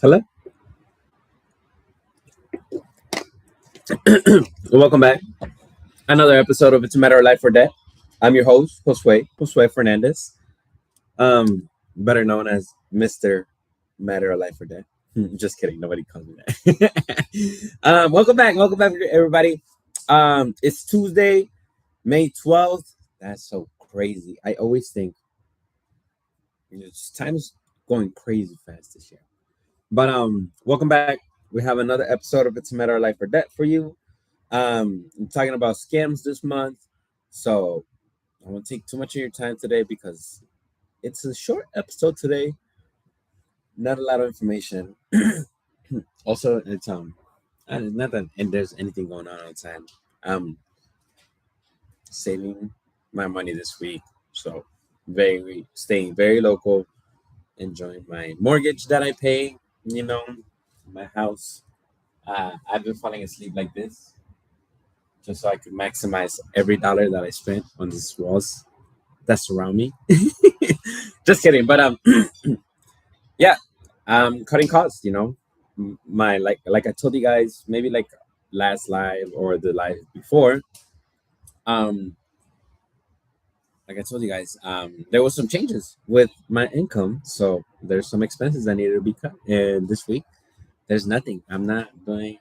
Hello. Welcome back. Another episode of It's a Matter of Life or Death. I'm your host, Josue Fernandez, better known as Mr. Matter of Life or Death. Just kidding. Nobody calls me that. Welcome back. Welcome back, everybody. It's Tuesday, May 12th. That's so crazy. I always think time's going crazy fast this year. But welcome back. We have another episode of It's a Matter of Life or Death for you. I'm talking about scams this month, so I won't take too much of your time today because it's a short episode today. Not a lot of information. Also, it's and not that and there's anything going on outside. I'm saving my money this week, so very staying very local, enjoying my mortgage that I pay. You know, my house. I've been falling asleep like this just so I could maximize every dollar that I spent on these walls that surround me. Just kidding, but yeah, cutting costs. My like I told you guys, maybe like last live or the live before. Um, like I told you guys, there was some changes with my income, so there's some expenses that needed to be cut. And this week, there's nothing. I'm not doing.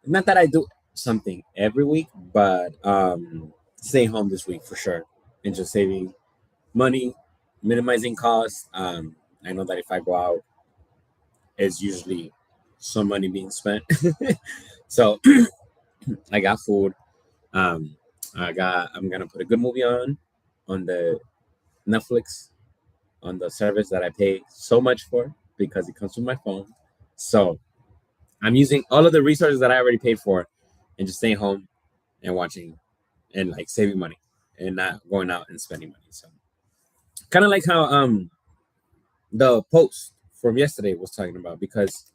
Not that I do something every week, but staying home this week for sure, and just saving money, minimizing costs. I know that if I go out, it's usually some money being spent. So I got food. Um, I'm gonna put a good movie on the Netflix on the service that I pay so much for because it comes with my phone. So I'm using all of the resources that I already paid for and just staying home and watching and like saving money and not going out and spending money. So kind of like how the post from yesterday was talking about, because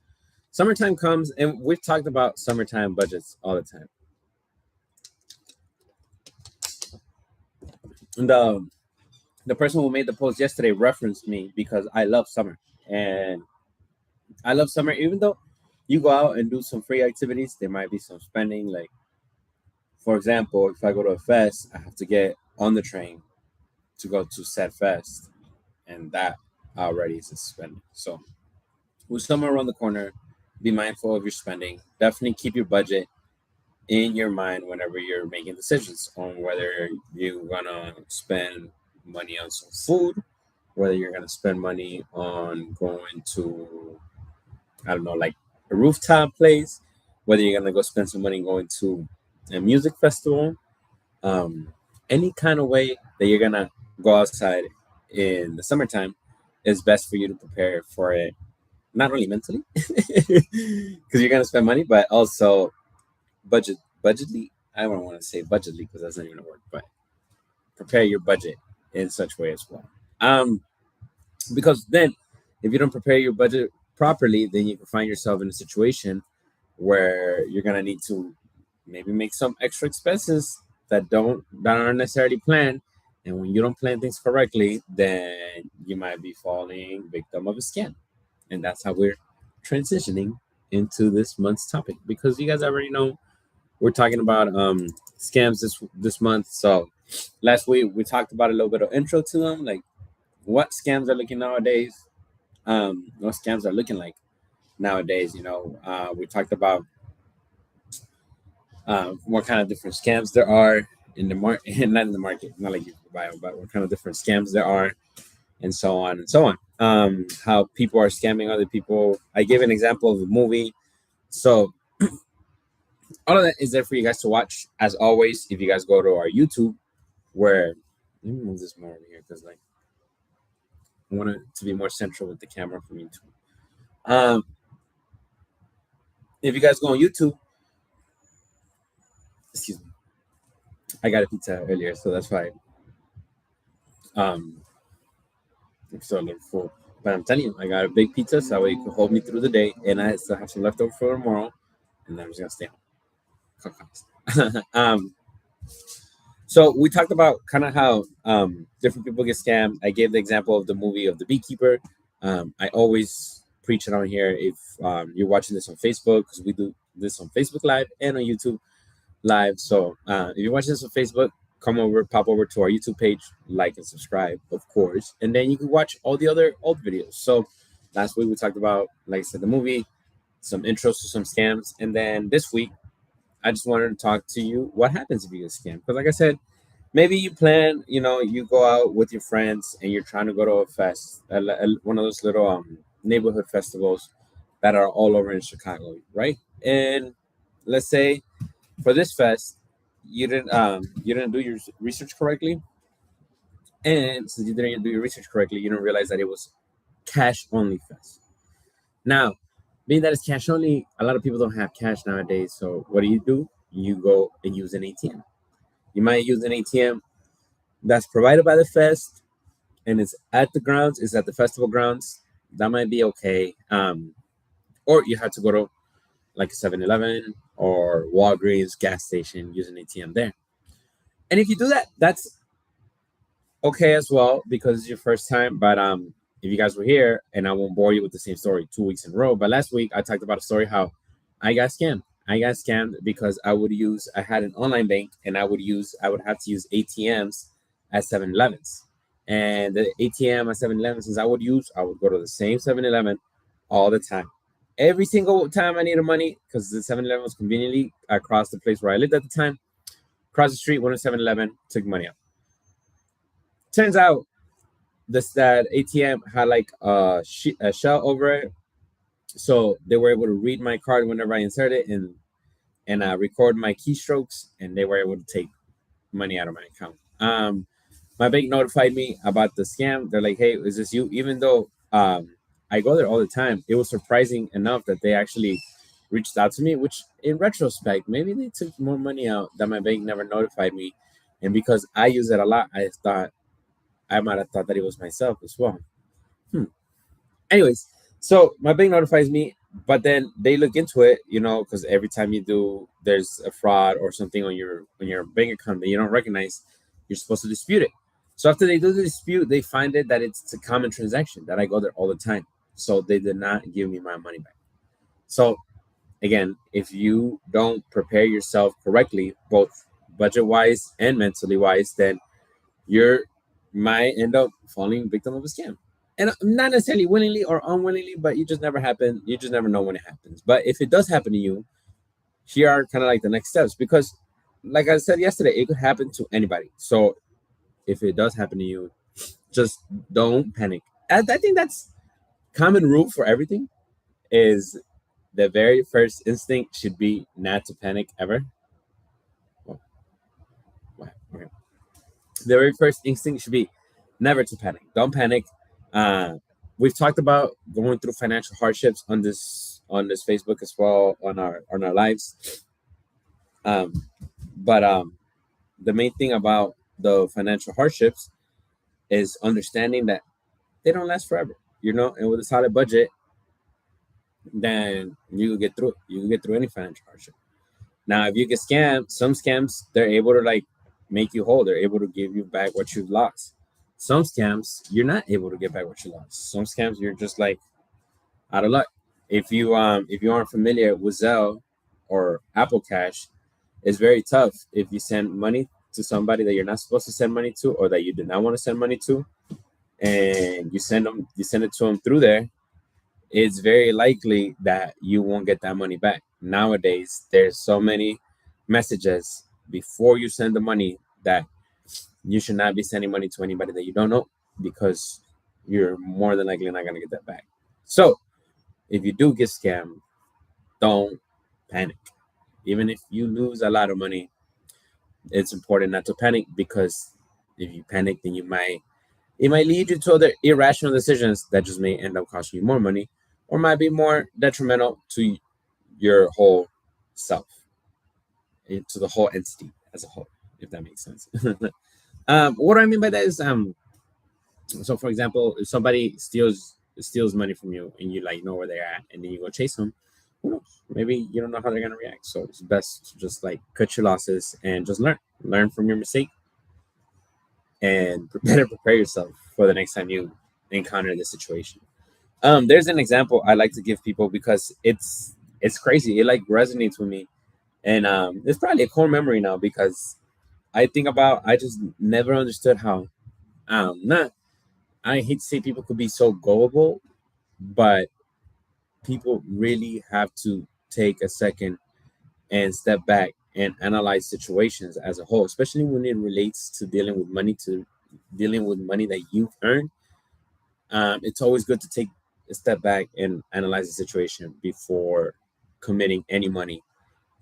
summertime comes and we've talked about summertime budgets all the time. And the person who made the post yesterday referenced me because I love summer. And I love summer, even though you go out and do some free activities, there might be some spending. Like, for example, if I go to a fest, I have to get on the train to go to said fest. And that already is a spending. So, with summer around the corner, be mindful of your spending. Definitely keep your budget in your mind whenever you're making decisions on whether you're gonna spend money on some food, whether you're gonna spend money on going to, I don't know, like a rooftop place, whether you're gonna go spend some money going to a music festival, um, any kind of way that you're gonna go outside in the summertime is best for you to prepare for it. Not only mentally, because you're gonna spend money, but also budgetly. I don't want to say budgetly because that's not even a word, but prepare your budget in such way as well. Because then, if you don't prepare your budget properly, then you can find yourself in a situation where you're gonna need to maybe make some extra expenses that aren't necessarily planned. And when you don't plan things correctly, then you might be falling victim of a scam. And that's how we're transitioning into this month's topic, because you guys already know we're talking about scams this month. So last week we talked about a little bit of intro to them, like what scams are looking nowadays, what scams are looking like nowadays. We talked about what kind of different scams there are in the market, not in the market, not like you can buy them, but what kind of different scams there are, and so on and so on. How people are scamming other people. I gave an example of a movie. So all of that is there for you guys to watch. As always, if you guys go to our YouTube, where let me move this more over here because like I want it to be more central with the camera from YouTube. If you guys go on YouTube, excuse me, I got a pizza earlier, so that's why I'm still a little full. But I'm telling you, I got a big pizza, so that way it can hold me through the day, and I still have some leftover for tomorrow, and then I'm just gonna stay home. So we talked about kind of how different people get scammed. I gave the example of the movie of the beekeeper. I always preach it on here. If you're watching this on Facebook, because we do this on Facebook Live and on YouTube Live. So if you're watching this on Facebook, pop over to our YouTube page, like and subscribe, of course. And then you can watch all the other old videos. So last week we talked about, like I said, the movie, some intros to some scams. And then this week, I just wanted to talk to you what happens if you get scammed. Because like I said, maybe you plan, you go out with your friends and you're trying to go to a fest, one of those little neighborhood festivals that are all over in Chicago, right? And let's say for this fest, you didn't do your research correctly, and since you didn't do your research correctly, you didn't realize that it was cash only fest. Now, being that it's cash only, a lot of people don't have cash nowadays. So what do? You go and use an ATM. You might use an ATM that's provided by the fest, and it's at the grounds. It's at the festival grounds. That might be okay. Or you have to go to like a 7-Eleven or Walgreens gas station, use an ATM there. And if you do that, that's okay as well, because it's your first time. But if you guys were here, and I won't bore you with the same story 2 weeks in a row, but last week I talked about a story how I got scammed. I got scammed because I had an online bank, and I would have to use ATMs at 7-Elevens. And the ATM at 7-Eleven, since I would go to the same 7-Eleven all the time. Every single time I needed money, because the 7-Eleven was conveniently across the place where I lived at the time. Across the street, went to 7-Eleven, took money out. Turns out that ATM had like a shell over it, so they were able to read my card whenever I inserted it and record my keystrokes, and they were able to take money out of my account. My bank notified me about the scam. They're like, "Hey, is this you?" Even though I go there all the time, it was surprising enough that they actually reached out to me, which in retrospect, maybe they took more money out that my bank never notified me. And because I use it a lot, I might have thought that it was myself as well. Anyways, so my bank notifies me, but then they look into it, because every time there's a fraud or something on your bank account that you don't recognize, you're supposed to dispute it. So after they do the dispute, they find it that it's a common transaction, that I go there all the time. So they did not give me my money back. So again, if you don't prepare yourself correctly, both budget-wise and mentally-wise, then you might end up falling victim of a scam. And not necessarily willingly or unwillingly, but you just never know when it happens. But if it does happen to you, here are kind of like the next steps, because like I said yesterday, it could happen to anybody. So if it does happen to you, just don't panic. I think that's common rule for everything, is the very first instinct should be not to panic ever. Okay. The very first instinct should be never to panic. Don't panic. We've talked about going through financial hardships on this Facebook as well, on our lives. But the main thing about the financial hardships is understanding that they don't last forever, and with a solid budget, then you can get through it. You can get through any financial hardship. Now, if you get scammed, some scams, they're able to like make you whole. They're able to give you back what you've lost. Some scams, you're not able to get back what you lost. Some scams, you're just like out of luck. If you aren't familiar with Zelle or Apple Cash, it's very tough if you send money to somebody that you're not supposed to send money to, or that you do not want to send money to, and you send it to them through there. It's very likely that you won't get that money back. Nowadays, there's so many messages before you send the money that you should not be sending money to anybody that you don't know, because you're more than likely not going to get that back. So if you do get scammed, don't panic. Even if you lose a lot of money, it's important not to panic, because if you panic, then it might lead you to other irrational decisions that just may end up costing you more money, or might be more detrimental to your whole self, to the whole entity as a whole, if that makes sense. What do I mean by that is, so for example, if somebody steals money from you and you like know where they're at, and then you go chase them, who knows? Maybe you don't know how they're gonna react. So it's best to just like cut your losses and just learn from your mistake, and better prepare yourself for the next time you encounter this situation. There's an example I like to give people because it's crazy. It like resonates with me, and it's probably a core memory now because I just never understood how not I hate to say people could be so gullible, but people really have to take a second and step back and analyze situations as a whole, especially when it relates to dealing with money that you've earned. It's always good to take a step back and analyze the situation before committing any money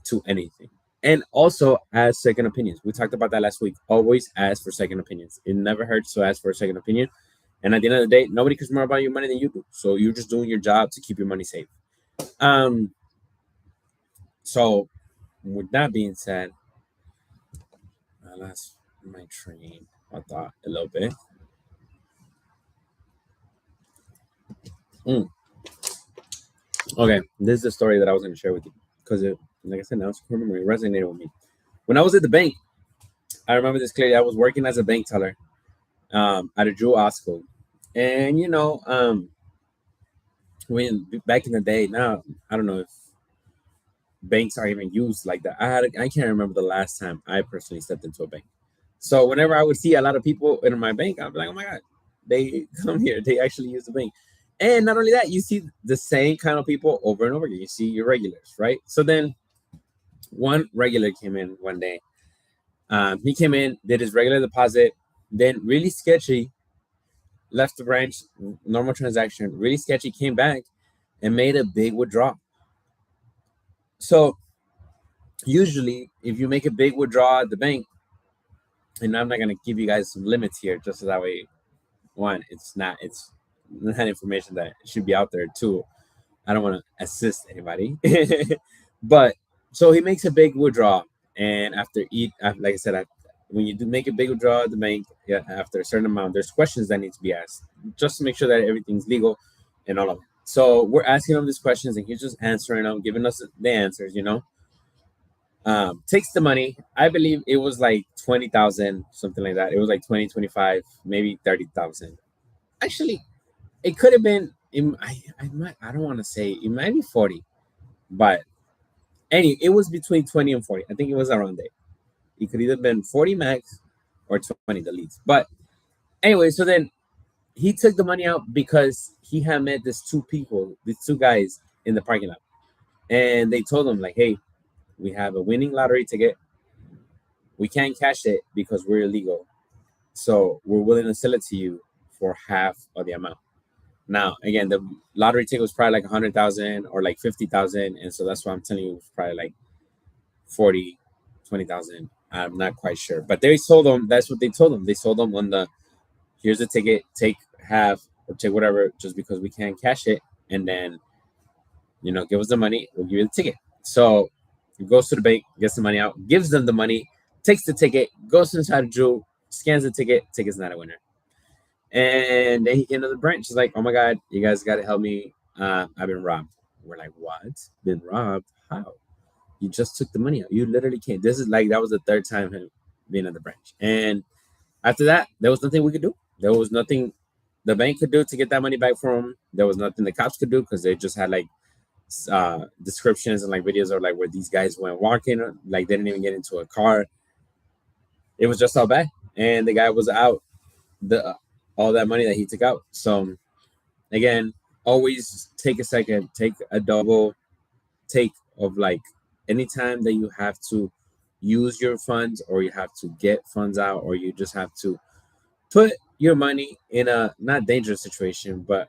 to anything. And also ask second opinions. We talked about that last week. Always ask for second opinions. It never hurts to ask for a second opinion. And at the end of the day, nobody cares more about your money than you do. So you're just doing your job to keep your money safe. Um, so with that being said, I lost my train of thought a little bit. Mm, okay, this is the story that I was going to share with you because like I said, now it's core memory. It resonated with me. When I was at the bank, I remember this clearly. I was working as a bank teller at a Drew Osco, and when back in the day, now I don't know if banks are even used like that. I can't remember the last time I personally stepped into a bank. So whenever I would see a lot of people in my bank, I'd be like, oh my god, they come here. They actually use the bank. And not only that, you see the same kind of people over and over again. You see your regulars, right? So then one regular came in one day. He came in, did his regular deposit, then really sketchy, left the branch, normal transaction, really sketchy, came back and made a big withdrawal. So usually, if you make a big withdrawal at the bank, and I'm not gonna give you guys some limits here, just so that way, one, it's not information that should be out there. Two, I don't want to assist anybody, but so he makes a big withdrawal, and like I said, when you do make a big withdrawal at the bank, yeah, after a certain amount, there's questions that need to be asked just to make sure that everything's legal and all of it. So we're asking him these questions, and he's just answering them, giving us the answers. Takes the money. I believe it was like 20,000, something like that. It was like 20, 25, maybe 30,000. Actually, it could have been. I don't want to say it might be 40, but it was between 20 and 40. I think it was around there. It could either been 40 max or 20 the least. But anyway, so then he took the money out because he had met these two guys in the parking lot, and they told him like, "Hey, we have a winning lottery ticket. We can't cash it because we're illegal. So we're willing to sell it to you for half of the amount." Now, again, the lottery ticket was probably like 100,000 or like 50,000, and so that's why I'm telling you it was probably like 40, 20,000. I'm not quite sure, but they told them that's what they told them. They told them on the here's the ticket, take half or take whatever, just because we can't cash it, and then give us the money, we'll give you the ticket. So he goes to the bank, gets the money out, gives them the money, takes the ticket, goes inside the Drew, scans the ticket, ticket's not a winner. And then he came to the branch. He's like, "Oh my god, you guys got to help me. I've been robbed." We're like, "What? Been robbed? How? You just took the money out. You literally can't." This is like that was the third time him being at the branch. And after that, there was nothing we could do. There was nothing the bank could do to get that money back from him. There was nothing the cops could do because they just had like descriptions and like videos of like where these guys went walking, like they didn't even get into a car. It was just all bad, and the guy was out. The all that money that he took out. So again, always take a second, take a double take of like anytime that you have to use your funds or you have to get funds out or you just have to put your money in a not dangerous situation, but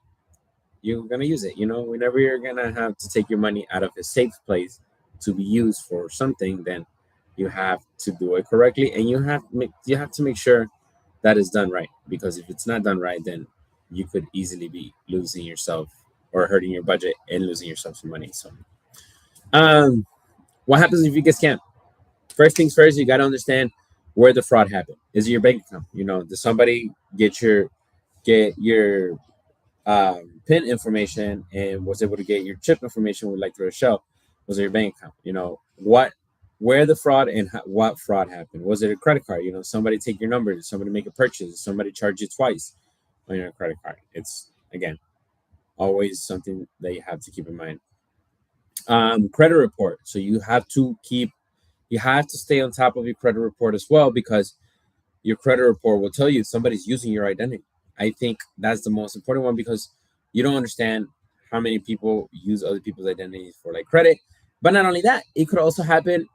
you're gonna use it. Whenever you're gonna have to take your money out of a safe place to be used for something, then you have to do it correctly, and you have to make sure that is done right. Because if it's not done right, then you could easily be losing yourself or hurting your budget and losing yourself some money. So, um, what happens if you get scammed? First things first, you got to understand where the fraud happened. Is it your bank account? Did somebody get your PIN information and was able to get your chip information with like through a shell? Was it your bank account? Where the fraud and what fraud happened? Was it a credit card? Somebody take your number, did somebody make a purchase, did somebody charge you twice on your credit card? It's again, Always something that you have to keep in mind. Credit report. So you have to stay on top of your credit report as well, because your credit report will tell you if somebody's using your identity. I think that's the most important one, because you don't understand how many people use other people's identities for like credit. But not only that, it could also happen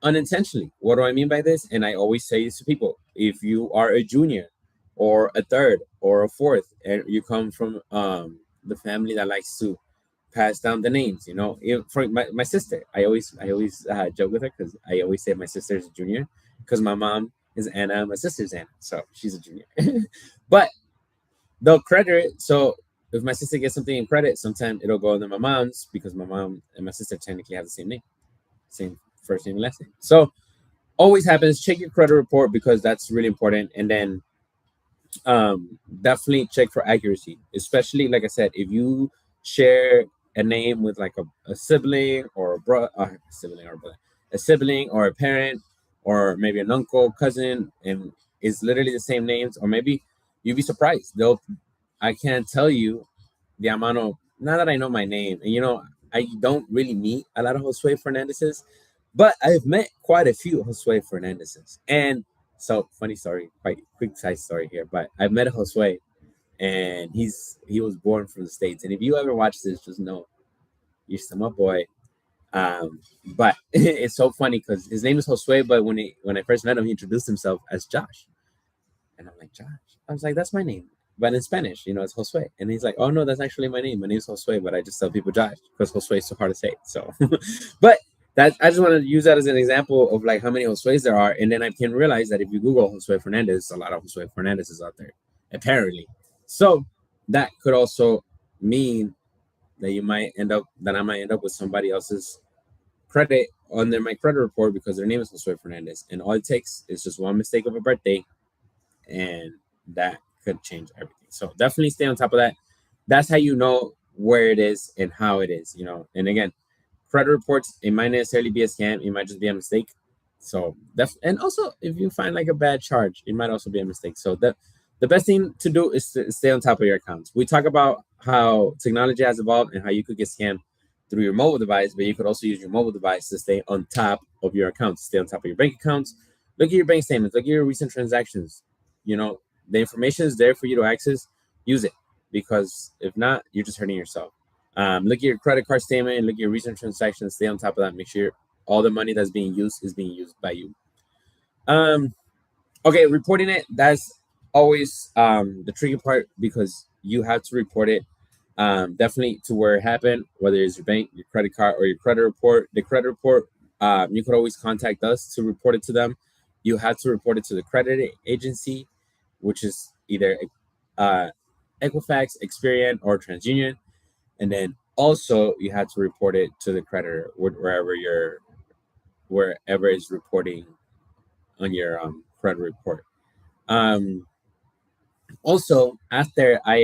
unintentionally. What do I mean by this? And I always say this to people: if you are a junior or a third or a fourth, and you come from the family that likes to pass down the names, for my sister, I always joke with her, because I always say my sister is a junior, because my mom is Anna, my sister's Anna, so she's a junior. But they'll credit it. So if my sister gets something in credit, sometimes it'll go into my mom's, because my mom and my sister technically have the same name, same first name and last name. So always happens. Check your credit report, because that's really important. And then definitely check for accuracy, especially like I said, if you share a name with like a sibling or a brother, a sibling or a parent, or maybe an uncle, cousin, and it's literally the same names, or maybe you'd be surprised. They'll I can't tell you the amount of, now that I know my name, and I don't really meet a lot of Josue Fernandez's, but I've met quite a few Josue Fernandez's. And so, funny story, quite quick side story here, but I've met a Josue, and he was born from the States. And if you ever watch this, just know you're still my boy. But it's so funny because his name is Josue, but when I first met him, he introduced himself as Josh. And I'm like, Josh? I was like, that's my name. But in Spanish, it's Josue. And he's like, oh, no, that's actually my name. My name's Josue, but I just tell people Josh because Josue is so hard to say. So, but I just want to use that as an example of like how many Josues there are. And then I can realize that if you Google Josue Fernandez, a lot of Josue Fernandez's out there, apparently. So that could also mean that I might end up with somebody else's credit under my credit report because their name is Josue Fernandez. And all it takes is just one mistake of a birthday, and that could change everything. So definitely stay on top of that. That's how you know where it is and how it is, And again, credit reports, it might necessarily be a scam, it might just be a mistake. So and also if you find like a bad charge, it might also be a mistake. So the best thing to do is to stay on top of your accounts. We talk about how technology has evolved and how you could get scammed through your mobile device, but you could also use your mobile device to stay on top of your accounts, stay on top of your bank accounts. Look at your bank statements, look at your recent transactions. The information is there for you to access. Use it, because if not, you're just hurting yourself. Look at your credit card statement, look at your recent transactions, stay on top of that. Make sure all the money that's being used is being used by you. Okay, reporting it, that's always the tricky part, because you have to report it definitely to where it happened, whether it's your bank, your credit card, or your credit report. The credit report, you could always contact us to report it to them. You have to report it to the credit agency, which is either Equifax, Experian, or TransUnion. And then also you have to report it to the creditor wherever is reporting on your credit report. Also, after I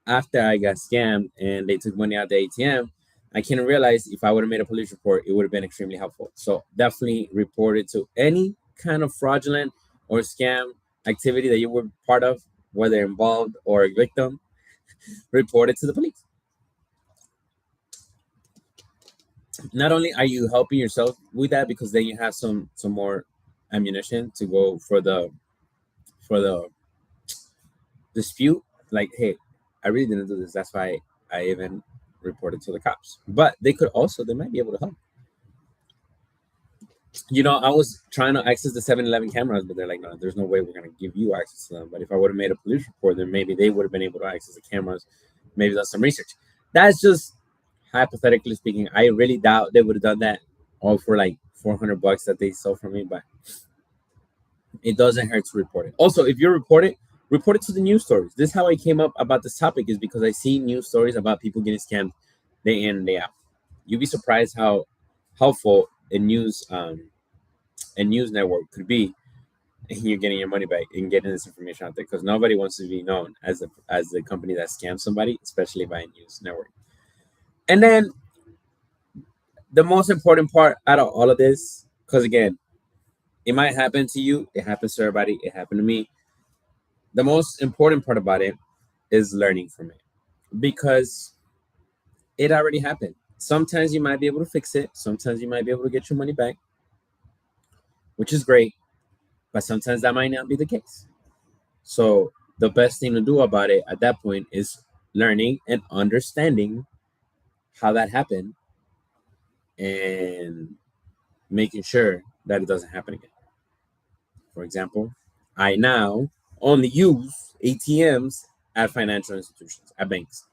got scammed and they took money out the ATM, I can realize if I would have made a police report, it would have been extremely helpful. So definitely report it to any kind of fraudulent or scam activity that you were part of, whether involved or a victim. Report it to the police. Not only are you helping yourself with that, because then you have some more ammunition to go for the dispute. Like, hey, I really didn't do this. That's why I even reported to the cops. But they might be able to help. I was trying to access the 7-Eleven cameras, but they're like, no, there's no way we're going to give you access to them. But if I would have made a police report, then maybe they would have been able to access the cameras. Maybe that's some research. That's just hypothetically speaking. I really doubt they would have done that all for like $400 that they sold from me, but it doesn't hurt to report it. Also, if you report it to the news stories. This is how I came up about this topic, is because I see news stories about people getting scammed day in and day out. You'd be surprised how helpful a news network could be, and you're getting your money back and getting this information out there, because nobody wants to be known as the company that scams somebody, especially by a news network. And then the most important part out of all of this, because again, it might happen to you, it happens to everybody, it happened to me. The most important part about it is learning from it. because it already happened. Sometimes you might be able to fix it. Sometimes you might be able to get your money back, which is great. But sometimes that might not be the case. So the best thing to do about it at that point is learning and understanding how that happened and making sure that it doesn't happen again. For example, I now only use ATMs at financial institutions, at banks.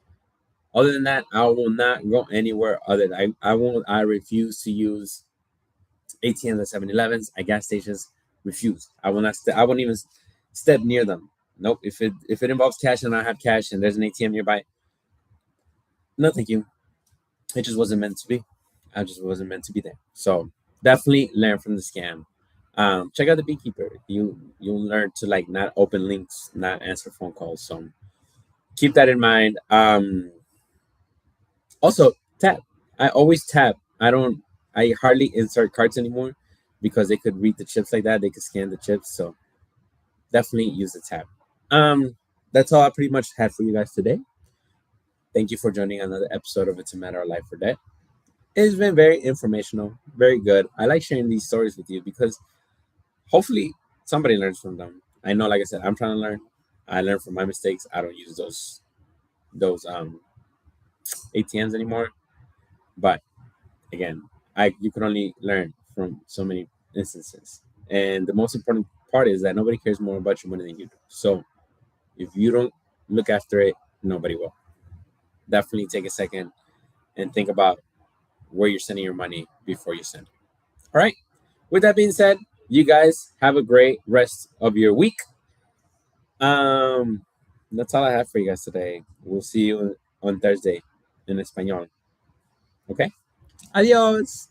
Other than that, I will not go anywhere other than I refuse to use ATMs at 7-Elevens, at gas stations. Refuse. I will not I won't even step near them. Nope. If it involves cash and I have cash and there's an ATM nearby, no thank you. It just wasn't meant to be. I just wasn't meant to be there. So definitely learn from the scam. Check out the Beekeeper. You'll learn to like not open links, not answer phone calls. So keep that in mind. Also tap. I always tap. I hardly insert cards anymore because they could read the chips like that. They could scan the chips. So definitely use the tap. That's all I pretty much had for you guys today. Thank you for joining another episode of It's a Matter of Life or Death. It's been very informational, very good. I like sharing these stories with you because hopefully somebody learns from them. I know, like I said, I'm trying to learn. I learn from my mistakes. I don't use those ATMs anymore. But again, I you can only learn from so many instances. And the most important part is that nobody cares more about your money than you do. So if you don't look after it, nobody will. Definitely take a second and think about where you're sending your money before you send it. All right. With that being said, you guys have a great rest of your week. Um, that's all I have for you guys today. We'll see you on Thursday in Espanol. Okay. Adios.